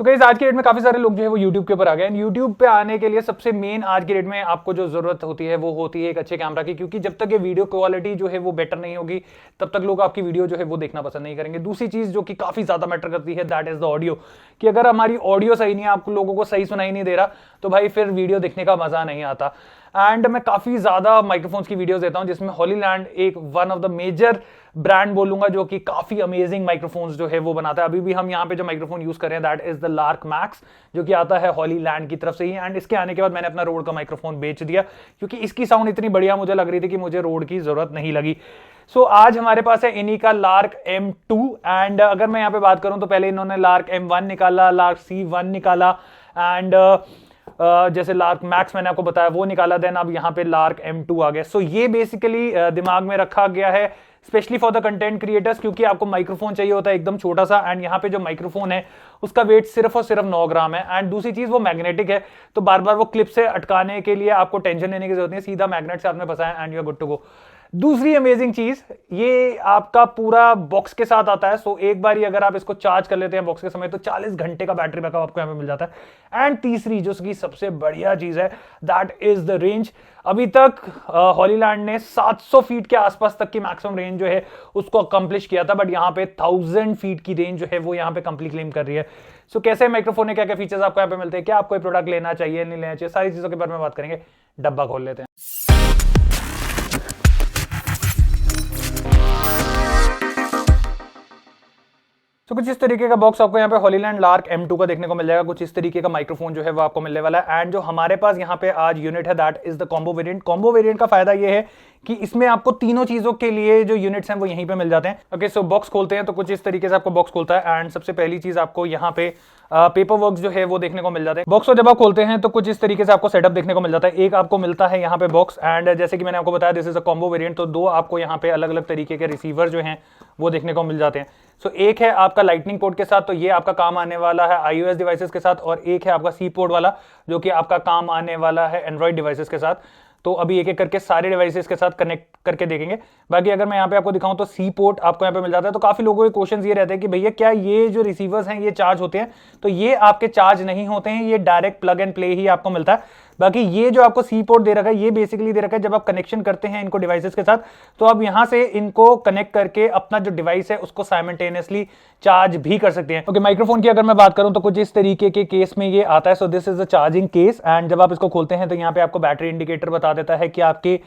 तो गाइस आज के डेट में काफी सारे लोग जो है वो YouTube के ऊपर आ गए हैं। YouTube पे आने के लिए सबसे मेन आज के डेट में आपको जो जरूरत होती है वो होती है एक अच्छे कैमरा की, क्योंकि जब तक ये वीडियो क्वालिटी जो है वो बेटर नहीं होगी तब तक लोग आपकी वीडियो जो है वो देखना पसंद नहीं करेंगे। दूसरी चीज जो कि काफी ज्यादा मैटर करती है दैट इज द ऑडियो, कि अगर हमारी ऑडियो सही नहीं है, आप लोगों को सही सुनाई नहीं दे रहा, तो भाई फिर वीडियो देखने का मजा नहीं आता। एंड मैं काफी ज्यादा माइक्रोफोन्स की वीडियोस देता हूं जिसमें हॉलीलैंड एक one of the major brand बोलूंगा जो कि काफी अमेजिंग माइक्रोफोन्स जो है वो बनाता है। अभी भी हम यहाँ पे जो माइक्रोफोन यूज कर रहे हैं that is the lark max, जो कि आता है हॉलीलैंड की तरफ से ही। एंड इसके आने के बाद मैंने अपना रोड का माइक्रोफोन बेच दिया क्योंकि इसकी साउंड इतनी बढ़िया मुझे लग रही थी कि मुझे रोड की जरूरत नहीं लगी। सो आज हमारे पास है इन्हीं का लार्क M2। एंड अगर मैं यहाँ पे बात करूं तो पहले इन्होंने लार्क M1 निकाला, लार्क C1 निकाला, एंड जैसे लार्क मैक्स मैंने आपको बताया वो निकाला, देन अब यहाँ पे लार्क M2 आ गया। सो ये बेसिकली दिमाग में रखा गया है specially for the content creators, क्योंकि आपको माइक्रोफोन चाहिए होता है एकदम छोटा सा। एंड यहाँ पे जो माइक्रोफोन है उसका वेट सिर्फ और सिर्फ 9 ग्राम है। एंड दूसरी चीज वो मैग्नेटिक है, तो बार बार वो क्लिप से अटकाने के लिए आपको टेंशन लेने की जरूरत नहीं, सीधा मैग्नेट से आपने फंसाया and you are good to go. दूसरी अमेजिंग चीज, ये आपका पूरा बॉक्स के साथ आता है। सो एक बार ही अगर आप इसको चार्ज कर लेते हैं बॉक्स के समय तो 40 घंटे का बैटरी बैकअप आपको यहाँ पे मिल जाता है। एंड तीसरी जो की सबसे बढ़िया चीज है दैट इज द रेंज। अभी तक हॉलीलैंड ने 700 फीट के आसपास तक की मैक्सिमम रेंज जो है उसको अकम्प्लिश किया था, बट यहाँ पे 1000 फीट की रेंज जो है वो यहाँ पे कंप्लीट क्लेम कर रही है। सो कैसे माइक्रोफोन है, क्या क्या फीचर्स आपको यहाँ पे मिलते हैं, क्या आपको प्रोडक्ट लेना चाहिए नहीं लेना चाहिए, सारी चीजों के बारे में बात करेंगे। डब्बा खोल लेते हैं। तो कुछ इस तरीके का बॉक्स आपको यहाँ पे हॉलीलैंड लार्क M2 का देखने को मिल जाएगा। कुछ इस तरीके का माइक्रोफोन जो है वो आपको मिलने वाला है। एंड जो हमारे पास यहाँ पे आज यूनिट है that is the combo variant. Combo variant का फायदा ये है कि इसमें आपको तीनों चीजों के लिए जो यूनिट्स हैं वो यहीं पे मिल जाते हैं। ओके, सो बॉक्स खोलते हैं तो कुछ इस तरीके से आपको बॉक्स खोलता है। एंड सबसे पहली चीज आपको यहाँ पे पेपर वर्क जो है वो देखने को मिल जाते हैं। बॉक्स को जब आप खोलते हैं तो कुछ इस तरीके से आपको सेटअप देखने को मिल जाता है। एक आपको मिलता है यहाँ पे बॉक्स, एंड जैसे कि मैंने आपको बताया this is a combo variant, तो दो आपको यहाँ पे अलग अलग तरीके के रिसीवर जो हैं वो देखने को मिल जाते हैं। सो एक है आपका लाइटनिंग पोर्ट के साथ, तो ये आपका काम आने वाला है iOS डिवाइसेस के साथ, और एक है आपका C पोर्ट वाला जो कि आपका काम आने वाला है एंड्रॉइड डिवाइसेस के साथ। तो अभी एक एक करके सारे डिवाइसेस के साथ कनेक्ट करके देखेंगे। बाकी अगर मैं यहाँ पे आपको दिखाऊं तो C पोर्ट आपको यहाँ पे मिल जाता है। तो काफी लोगों के क्वेश्चंस ये रहते हैं कि भैया क्या ये जो रिसीवर्स हैं ये चार्ज होते हैं, तो ये आपके चार्ज नहीं होते हैं, ये डायरेक्ट प्लग एंड प्ले ही आपको मिलता है। बाकी ये जो आपको C पोर्ट दे रखा है ये बेसिकली दे रखा है जब आप कनेक्शन करते हैं इनको डिवाइसेस के साथ, तो आप यहां से इनको कनेक्ट करके अपना जो डिवाइस है उसको साइमल्टेनियसली चार्ज भी कर सकते हैं। ओके, माइक्रोफोन की अगर मैं बात करूं तो कुछ इस तरीके के केस में ये आता है। So this is a charging case. And जब आप इसको खोलते हैं तो यहाँ पे आपको बैटरी इंडिकेटर बता देता है कि आपके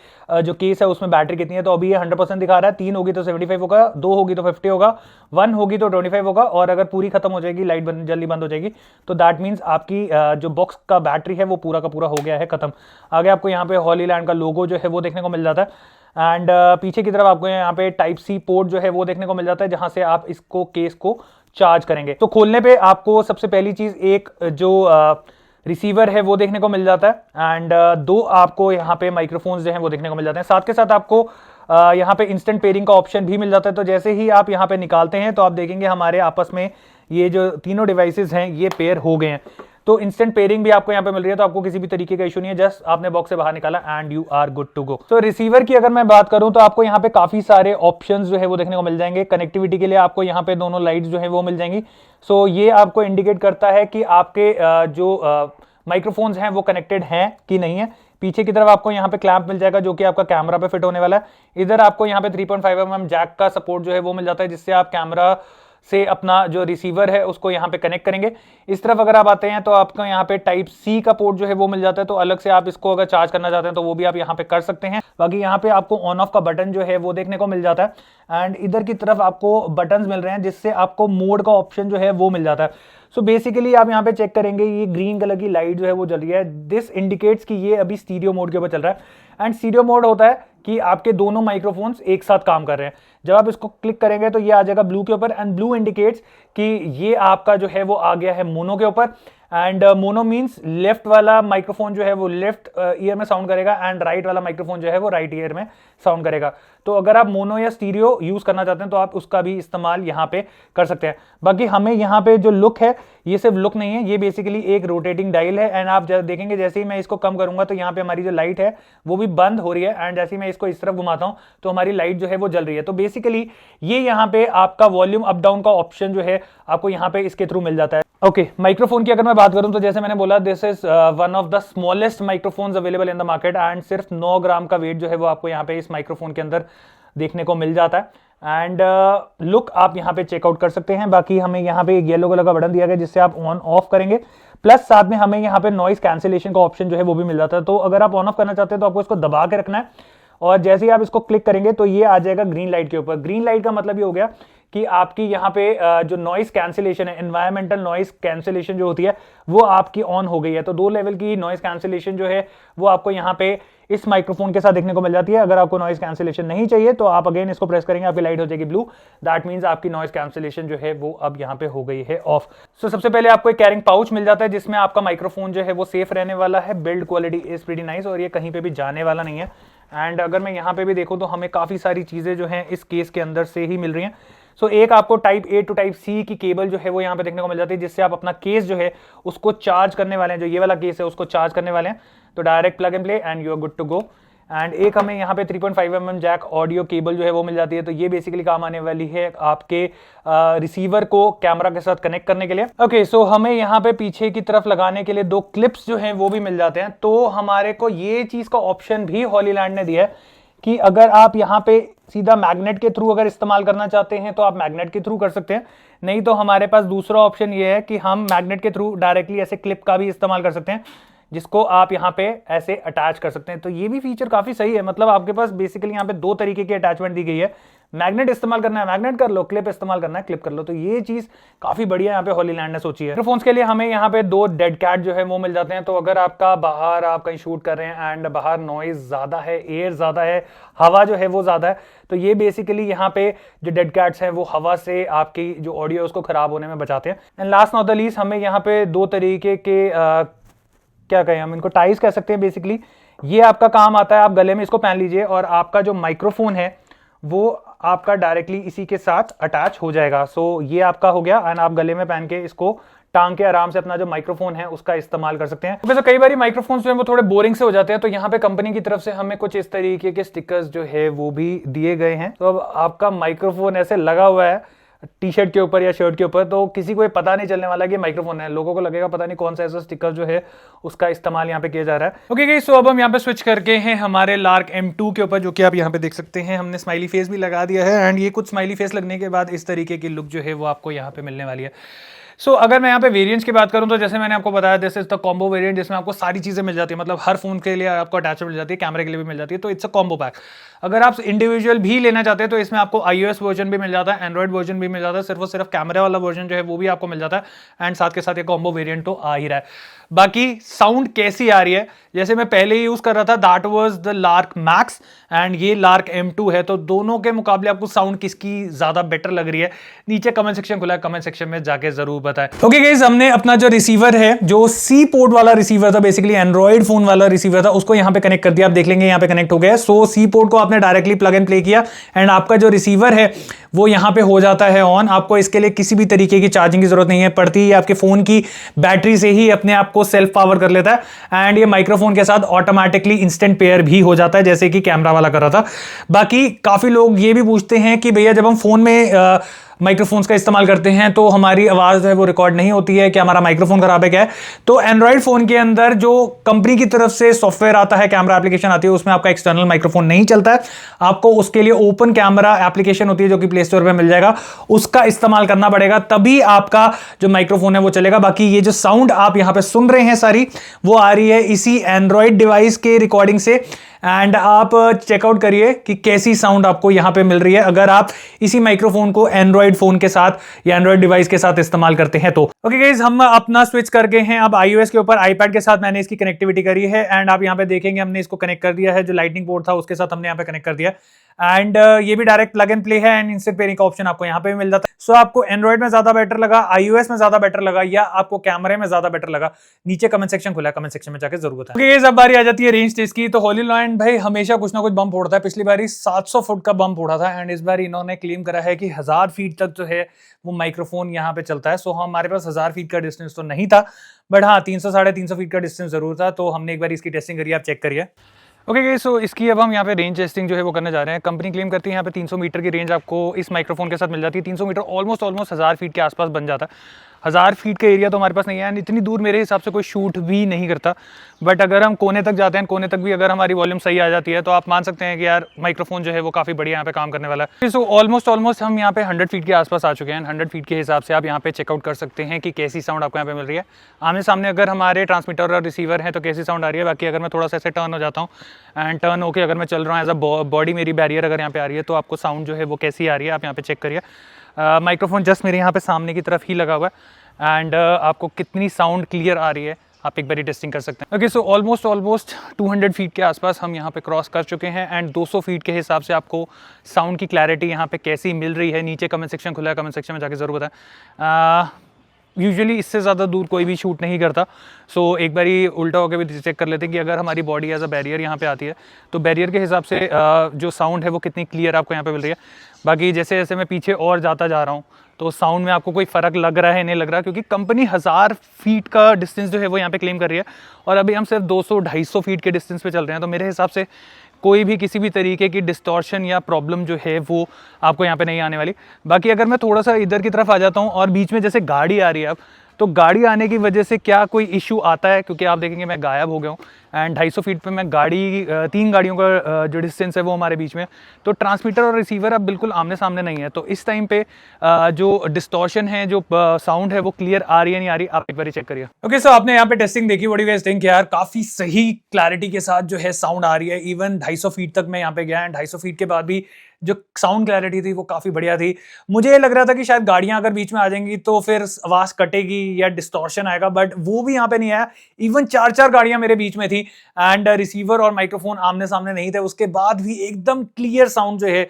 जो केस है उसमें बैटरी कितनी है। तो अभी ये 100% दिखा रहा है, 3 होगी तो 75 होगा, 2 होगी तो 50 होगा, 1 होगी तो 25 होगा, और अगर पूरी खत्म हो जाएगी, लाइट जल्दी बंद हो जाएगी, तो दैट मीन्स आपकी जो बॉक्स का बैटरी है वो पूरा का पूरा हो गया है खत्म। आगे आपको यहाँ पे हॉलीलैंड का लोगो जो है वो देखने को मिल जाता है। एंड पीछे की तरफ आपको यहाँ पे टाइप C पोर्ट जो है वो देखने को मिल जाता है जहां से आप इसको केस को चार्ज करेंगे। तो खोलने पे आपको सबसे पहली चीज एक जो रिसीवर है वो देखने को मिल जाता है। एंड दो आपको यहाँ पे माइक्रोफोन्स जो हैं वो देखने को मिल जाते हैं। साथ के साथ आपको यहाँ पे इंस्टेंट पेयरिंग का ऑप्शन भी मिल जाता है। तो जैसे ही आप यहाँ पे निकालते हैं तो आप देखेंगे हमारे आपस में ये जो तीनों डिवाइसेस हैं ये पेयर हो गए हैं। तो इंस्टेंट पेयरिंग भी आपको यहाँ पे मिल रही है, तो आपको किसी भी तरीके का इशू नहीं है, जस्ट आपने बॉक्स से बाहर निकाला and you are good to go. तो रिसीवर की अगर मैं बात करूं तो आपको यहाँ पे काफी सारे ऑप्शंस जो है वो देखने को मिल जाएंगे। कनेक्टिविटी के लिए आपको यहाँ पे दोनों लाइट्स जो है वो मिल जाएंगी। सो ये आपको इंडिकेट करता है कि आपके जो माइक्रोफोन्स हैं वो कनेक्टेड हैं कि नहीं है। पीछे की तरफ आपको यहाँ पे क्लैंप मिल जाएगा जो कि आपका कैमरा पे फिट होने वाला है। इधर आपको यहाँ पे 3.5 mm जैक का सपोर्ट जो है वो मिल जाता है जिससे आप कैमरा से अपना जो रिसीवर है उसको यहाँ पे कनेक्ट करेंगे। इस तरफ अगर आप आते हैं तो आपको यहाँ पे टाइप C का पोर्ट जो है वो मिल जाता है, तो अलग से आप इसको अगर चार्ज करना चाहते हैं तो वो भी आप यहाँ पे कर सकते हैं। बाकी यहाँ पे आपको ऑन ऑफ का बटन जो है वो देखने को मिल जाता है। एंड इधर की तरफ आपको बटन्स मिल रहे हैं जिससे आपको मोड का ऑप्शन जो है वो मिल जाता है। सो बेसिकली आप यहाँ पे चेक करेंगे ये ग्रीन कलर की लाइट जो है वो जल रही है, दिस इंडिकेट्स कि ये अभी स्टीरियो मोड के ऊपर चल रहा है। एंड स्टीरियो मोड होता है कि आपके दोनों माइक्रोफोन्स एक साथ काम कर रहे हैं। जब आप इसको क्लिक करेंगे तो ये आ जाएगा ब्लू के ऊपर, एंड ब्लू इंडिकेट्स कि ये आपका जो है वो आ गया है मोनो के ऊपर। एंड मोनो मीन्स लेफ्ट वाला माइक्रोफोन जो है वो लेफ्ट ईयर में साउंड करेगा एंड राइट वाला माइक्रोफोन जो है वो राइट ईयर में साउंड करेगा। तो अगर आप मोनो या स्टीरियो यूज करना चाहते हैं तो आप उसका भी इस्तेमाल यहाँ पे कर सकते हैं। बाकी हमें यहाँ पे जो लुक है ये सिर्फ लुक नहीं है, ये बेसिकली एक रोटेटिंग डायल है। एंड आप देखेंगे जैसे ही मैं इसको कम करूंगा तो यहाँ पे हमारी जो लाइट है वो भी बंद हो रही है, एंड जैसे ही मैं इसको इस तरफ घुमाता हूँ तो हमारी लाइट जो है वो जल रही है। तो बेसिकली ये यहाँ पे आपका वॉल्यूम अप डाउन का ऑप्शन जो है आपको यहाँ पे इसके थ्रू मिल जाता है। ओके, माइक्रोफोन की अगर मैं बात करूं तो जैसे मैंने बोला, this is one of the smallest microphones available in the market and सिर्फ 9 ग्राम का वेट जो है वो आपको यहाँ पे इस माइक्रोफोन के अंदर देखने को मिल जाता है। एंड लुक आप यहाँ पे चेकआउट कर सकते हैं। बाकी हमें यहाँ पे एक येलो कलर का बटन दिया गया जिससे आप ऑन ऑफ करेंगे, प्लस साथ में हमें यहाँ पे नॉइस कैंसिलेशन का ऑप्शन जो है वो भी मिल जाता है। तो अगर आप ऑन ऑफ करना चाहते हैं तो आपको इसको दबा के रखना है और जैसे ही आप इसको क्लिक करेंगे तो ये आ जाएगा ग्रीन लाइट के ऊपर। ग्रीन लाइट का मतलब ये हो गया कि आपकी यहाँ पे जो नॉइस कैंसिलेशन है, एनवायरमेंटल नॉइस कैंसिलेशन जो होती है वो आपकी ऑन हो गई है। तो 2 लेवल की नॉइस कैंसिलेशन जो है वो आपको यहाँ पे इस माइक्रोफोन के साथ देखने को मिल जाती है। अगर आपको नॉइस कैंसिलेशन नहीं चाहिए तो आप अगेन इसको प्रेस करेंगे, आपकी लाइट हो जाएगी ब्लू। दैट मींस आपकी नॉइस कैंसिलेशन जो है वो अब यहाँ पे हो गई है ऑफ। सो सबसे पहले आपको एक कैरिंग पाउच मिल जाता है जिसमें आपका माइक्रोफोन जो है वो सेफ रहने वाला है। Build quality is pretty nice और ये कहीं पे भी जाने वाला नहीं है। एंड अगर मैं यहाँ पे भी देखूँ तो हमें काफी सारी चीजें जो है इस केस के अंदर से ही मिल रही हैं। सो एक आपको type A to type C की केबल जो है वो यहाँ पे देखने को मिल जाती है जिससे आप अपना केस जो है उसको चार्ज करने वाले हैं। जो ये वाला केस है उसको चार्ज करने वाले हैं, तो direct plug and play and you are good to go. And एक हमें यहाँ पे 3.5 mm जैक ऑडियो केबल जो है वो मिल जाती है। तो ये बेसिकली काम आने वाली है आपके रिसीवर को कैमरा के साथ कनेक्ट करने के लिए। ओके, सो हमें यहाँ पे पीछे की तरफ लगाने के लिए 2 क्लिप्स जो हैं वो भी मिल जाते हैं। तो हमारे को ये चीज का ऑप्शन भी हॉलीलैंड ने दिया है कि अगर आप यहाँ पे सीधा मैग्नेट के थ्रू अगर इस्तेमाल करना चाहते हैं तो आप मैग्नेट के थ्रू कर सकते हैं, नहीं तो हमारे पास दूसरा ऑप्शन ये है कि हम मैग्नेट के थ्रू डायरेक्टली ऐसे क्लिप का भी इस्तेमाल कर सकते हैं जिसको आप यहाँ पे ऐसे अटैच कर सकते हैं। तो ये भी फीचर काफी सही है। मतलब आपके पास बेसिकली यहाँ पे 2 तरीके की अटैचमेंट दी गई है। मैग्नेट इस्तेमाल करना है मैग्नेट कर लो, क्लिप इस्तेमाल करना है क्लिप कर लो। तो ये चीज काफी बढ़िया यहाँ पे हॉलीलैंड ने सोची है। माइक्रोफोन्स के लिए हमें यहाँ पे 2 डेड कैट जो है वो मिल जाते हैं। तो अगर आपका बाहर आप कहीं शूट कर रहे हैं एंड बाहर नॉइज ज्यादा है, एयर ज्यादा है, हवा जो है वो ज्यादा है, तो ये बेसिकली यहाँ पे जो डेड कैट्स हैं वो हवा से आपकी जो ऑडियो है उसको खराब होने में बचाते हैं। And last not the least हमें यहाँ पे 2 तरीके के क्या कहें हम इनको, टाइज कह सकते हैं बेसिकली। ये आपका काम आता है, आप गले में इसको पहन लीजिए और आपका जो माइक्रोफोन है वो आपका डायरेक्टली इसी के साथ अटैच हो जाएगा। सो ये आपका हो गया एंड आप गले में पहन के इसको टांग के आराम से अपना जो माइक्रोफोन है उसका इस्तेमाल कर सकते हैं। वैसे कई बार माइक्रोफोन जो है वो थोड़े बोरिंग से हो जाते हैं, तो यहाँ पे कंपनी की तरफ से हमें कुछ इस तरीके के स्टिकर्स जो है वो भी दिए गए हैं। तो अब आपका माइक्रोफोन ऐसे लगा हुआ है टी शर्ट के ऊपर या शर्ट के ऊपर, तो किसी को ये पता नहीं चलने वाला कि माइक्रोफोन है। लोगों को लगेगा पता नहीं कौन सा ऐसा स्टिकर जो है उसका इस्तेमाल यहाँ पे किया जा रहा है। ओके गाइस, सो अब हम यहाँ पे स्विच करके हैं हमारे लार्क M2 के ऊपर, जो कि आप यहाँ पे देख सकते हैं। हमने स्माइली फेस भी लगा दिया है एंड ये कुछ स्माइली फेस लगने के बाद इस तरीके की लुक जो है वो आपको यहाँ पे मिलने वाली है। सो अगर मैं यहाँ पे वेरिएंट्स की बात करूँ तो जैसे मैंने आपको बताया, this is the combo variant जिसमें आपको सारी चीजें मिल जाती है। मतलब हर फोन के लिए आपको अटैचमेंट मिल जाती है, कैमरे के लिए भी मिल जाती है। तो इट्स अ कॉम्बो पैक। अगर आप इंडिविजुअल भी लेना चाहते हैं तो इसमें आपको iOS वर्जन भी मिल जाता है, एंड्रॉइड वर्जन भी मिल जाता है, सिर्फ और सिर्फ कैमरे वाला वर्जन जो है वो भी आपको मिल जाता है एंड साथ के साथ ये कॉम्बो वेरिएंट तो आ ही रहा है। बाकी साउंड कैसी आ रही है, जैसे मैं पहले यूज कर रहा था that was the lark max and ये लार्क M2 है, तो दोनों के मुकाबले आपको साउंड किसकी ज्यादा बेटर लग रही है, नीचे कमेंट सेक्शन खुला है, कमेंट सेक्शन में जाके जरूर बताएं। ओके गाइस, हमने अपना जो रिसीवर है, जो सी पोर्ट वाला रिसीवर था, बेसिकली एंड्रॉइड फोन वाला रिसीवर था, उसको यहाँ पे कनेक्ट कर दिया। आप देख लेंगे यहाँ पे कनेक्ट हो गया। सो सी पोर्ट को आपने डायरेक्टली प्लग एंड प्ले किया एंड आपका जो रिसीवर है वो यहाँ पे हो जाता है ऑन। आपको इसके लिए किसी भी तरीके की चार्जिंग की जरूरत नहीं है पड़ती, है आपके फोन की बैटरी से ही अपने आप को सेल्फ पावर कर लेता है एंड ये माइक्रोफोन के साथ ऑटोमेटिकली इंस्टेंट पेयर भी हो जाता है, जैसे कि कैमरा वाला कर रहा था। बाकी काफी लोग ये भी पूछते हैं कि भैया जब हम फोन में माइक्रोफोन्स का इस्तेमाल करते हैं तो हमारी आवाज है वो रिकॉर्ड नहीं होती है, क्या हमारा माइक्रोफोन खराब है क्या है? तो एंड्रॉइड फोन के अंदर जो कंपनी की तरफ से सॉफ्टवेयर आता है, कैमरा एप्लीकेशन आती है, उसमें आपका एक्सटर्नल माइक्रोफोन नहीं चलता है। आपको उसके लिए ओपन कैमरा एप्लीकेशन होती है जो कि प्ले स्टोर पे मिल जाएगा, उसका इस्तेमाल करना पड़ेगा, तभी आपका जो माइक्रोफोन है वो चलेगा। बाकी ये जो साउंड आप यहां पे सुन रहे हैं सारी, वो आ रही है इसी एंड्रॉइड डिवाइस के रिकॉर्डिंग से एंड आप चेकआउट करिए कि कैसी साउंड आपको यहां पे मिल रही है अगर आप इसी माइक्रोफोन को एंड्रॉइड फोन के साथ या एंड्रॉइड डिवाइस के साथ इस्तेमाल करते हैं तो। ओके गाइस, हम अपना स्विच करके हैं अब iOS के ऊपर। iPad के साथ मैंने इसकी कनेक्टिविटी करी है एंड आप यहां पे देखेंगे हमने इसको कनेक्ट कर दिया है, जो लाइटनिंग पोर्ट था उसके साथ हमने यहां पे कनेक्ट कर दिया एंड ये भी डायरेक्ट प्लग एंड प्ले है एंड इंस्टेंट पेयरिंग का ऑप्शन आपको यहां पे भी मिल जाता है। सो आपको एंड्रॉइड में ज्यादा बेटर लगा, iOS में ज्यादा बेटर लगा, या आपको कैमरे में ज्यादा बेटर लगा, नीचे कमेंट सेक्शन खुला है, कमेंट सेक्शन में जाकर जरूर बताएं। ओके गाइस, अब बारी आ जाती है रेंज टेस्ट की। तो हॉलीलैंड भाई हमेशा कुछ ना कुछ बम फोड़ता है। पिछली बारी 700 फुट का बम फोड़ा था एंड इस बार इन्होंने क्लेम करा है कि 1000 फीट तक जो है वो माइक्रोफोन यहाँ पे चलता है। सो हमारे पास 1000 फीट का डिस्टेंस तो नहीं था, बट हाँ 300 साढ़े 300 फीट का डिस्टेंस जरूर था। तो हमने एक बार इसकी टेस्टिंग करी, आप चेक करिए। ओके सो इसकी अब हम यहाँ पे रेंज टेस्टिंग जो है वो करने जा रहे हैं। कंपनी क्लेम करती है यहाँ पे 300 मीटर की रेंज आपको इस माइक्रोफोन के साथ मिल जाती है। 300 मीटर ऑलमोस्ट 1000 फीट के आसपास बन जाता है। 1000 फीट का एरिया तो हमारे पास नहीं है, इतनी दूर मेरे हिसाब से कोई शूट भी नहीं करता। बट अगर हम कोने तक जाते हैं, कोने तक भी अगर हमारी वॉल्यूम सही आ जाती है तो आप मान सकते हैं कि यार माइक्रोफोन जो है वो काफ़ी बढ़िया यहाँ पे काम करने वाला है। सो ऑलमोस्ट हम यहाँ पे 100 फीट के आसपास आ चुके हैं। 100 फीट के हिसाब से आप यहाँ पे चेकआउट कर सकते हैं कि कैसी साउंड आपको यहाँ पे मिल रही है। आमने सामने अगर हमारे ट्रांसमीटर और रिसीवर है तो कैसी साउंड आ रही है। बाकी अगर मैं थोड़ा सा ऐसे टर्न हो जाता हूँ एंड टर्न होकर अगर मैं चल रहा हूँ एज अ बॉडी, मेरी बैरियर अगर यहाँ पे आ रही है तो आपको साउंड जो है वो कैसी आ रही है आप यहाँ पे चेक करिए। माइक्रोफोन जस्ट मेरे यहाँ पे सामने की तरफ ही लगा हुआ है एंड आपको कितनी साउंड क्लियर आ रही है आप एक बारी टेस्टिंग कर सकते हैं। ओके, सो ऑलमोस्ट 200 फीट के आसपास हम यहाँ पे क्रॉस कर चुके हैं एंड 200 फीट के हिसाब से आपको साउंड की क्लैरिटी यहाँ पे कैसी मिल रही है। नीचे कमेंट सेक्शन खुला है, कमेंट सेक्शन में जाके ज़रूर बताएं। यूजुअली इससे ज़्यादा दूर कोई भी शूट नहीं करता। सो एक बारी उल्टा होकर भी चेक कर लेते हैं कि अगर हमारी बॉडी एज अ बैरियर यहाँ पे आती है तो बैरियर के हिसाब से जो साउंड है वो कितनी क्लियर आपको यहाँ पे मिल रही है। बाकी जैसे जैसे मैं पीछे और जाता जा रहा हूँ तो साउंड में आपको कोई फ़र्क लग रहा है नहीं लग रहा, क्योंकि कंपनी 1000 फीट का डिस्टेंस जो है वो यहाँ पे क्लेम कर रही है और अभी हम सिर्फ 200-250 फीट के डिस्टेंस पे चल रहे हैं। तो मेरे हिसाब से कोई भी किसी भी तरीके की डिस्टॉर्शन या प्रॉब्लम जो है वो आपको यहाँ पे नहीं आने वाली। बाकी अगर मैं थोड़ा सा इधर की तरफ आ जाता हूँ और बीच में जैसे गाड़ी आ रही है अब, तो गाड़ी आने की वजह से क्या कोई इशू आता है, क्योंकि आप देखेंगे मैं गायब हो गया हूँ एंड 250 फीट पे मैं गाड़ी 3 गाड़ियों का जो डिस्टेंस है वो हमारे बीच में, तो ट्रांसमीटर और रिसीवर अब बिल्कुल आमने सामने नहीं है। तो इस टाइम पे जो डिस्टॉर्शन है, जो साउंड है वो क्लियर आ रही है नहीं आ रही, आप एक बार चेक करिए। ओके, सो आपने यहाँ पे टेस्टिंग देखी, what do you guys think यार, काफी सही क्लैरिटी के साथ जो है साउंड आ रही है। इवन 250 फीट तक मैं यहाँ पे गया एंड 250 फीट के बाद भी जो साउंड क्लैरिटी थी वो काफ़ी बढ़िया थी। मुझे ये लग रहा था कि शायद गाड़ियां अगर बीच में आ जाएंगी तो फिर आवाज़ कटेगी या डिस्टॉर्शन आएगा, बट वो भी यहाँ पे नहीं आया। इवन 4 गाड़ियां मेरे बीच में थी एंड रिसीवर और माइक्रोफोन आमने सामने नहीं थे, उसके बाद भी एकदम क्लियर साउंड जो है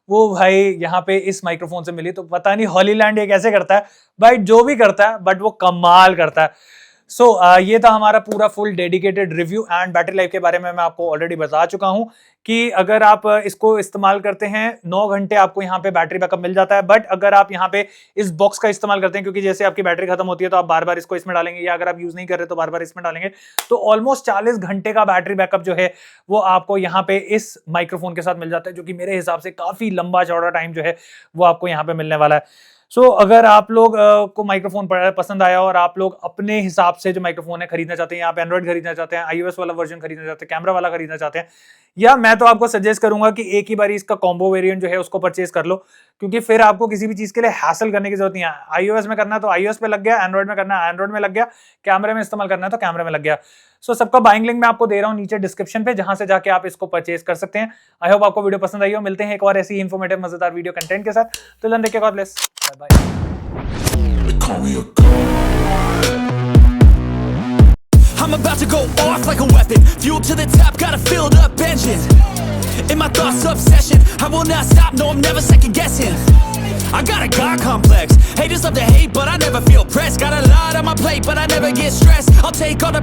वो भाई यहाँ पे इस माइक्रोफोन से मिली। तो पता नहीं हॉलीलैंड ये कैसे करता है भाई, जो भी करता है बट वो कमाल करता है। सो ये था हमारा पूरा full dedicated review and battery life के बारे में मैं आपको ऑलरेडी बता चुका हूं कि अगर आप इसको इस्तेमाल करते हैं 9 घंटे आपको यहाँ पे बैटरी बैकअप मिल जाता है। बट अगर आप यहाँ पे इस बॉक्स का इस्तेमाल करते हैं, क्योंकि जैसे आपकी बैटरी खत्म होती है तो आप बार बार इसको इसमें डालेंगे, या अगर आप यूज नहीं कर रहे तो बार बार इसमें डालेंगे, तो ऑलमोस्ट 40 घंटे का बैटरी बैकअप जो है वो आपको यहाँ पे इस माइक्रोफोन के साथ मिल जाता है, जो कि मेरे हिसाब से काफी लंबा चौड़ा टाइम जो है वो आपको यहाँ पे मिलने वाला है। सो अगर आप लोग को माइक्रोफोन पसंद आया और आप लोग अपने हिसाब से जो माइक्रोफोन है खरीदना चाहते हैं, आप एंड्रॉइड खरीदना चाहते हैं, iOS वाला वर्जन खरीदना चाहते हैं, कैमरा वाला खरीदना चाहते हैं, या मैं तो आपको सजेस्ट करूंगा कि एक ही बारी इसका कॉम्बो वेरिएंट जो है उसको परचेज कर लो, क्योंकि फिर आपको किसी भी चीज के लिए हैसल करने की जरूरत नहीं है। iOS में करना है तो iOS पे लग गया, एंड्रॉइड में करना है एंड्रॉइड में लग गया, कैमरे में इस्तेमाल करना है तो कैमरे में लग गया। सो सबका बाइंग लिंक मैं आपको दे रहा हूँ नीचे डिस्क्रिप्शन पे, जहां से जाके आप इसको परचेज कर सकते हैं। आई होप आपको वीडियो पसंद आई हो। मिलते हैं एक और ऐसी इन्फॉर्मेटिव मजेदार वीडियो कंटेंट के साथ। तो लन देखिए, God bless, bye bye. I'm about to go off like a weapon, fuel to the top, got a filled up engine. In my thoughts, obsession, I will not stop, no, I'm never second guessing. I got a God complex, haters love to hate, but I never feel pressed. Got a lot on my plate, but I never get stressed. I'll take all the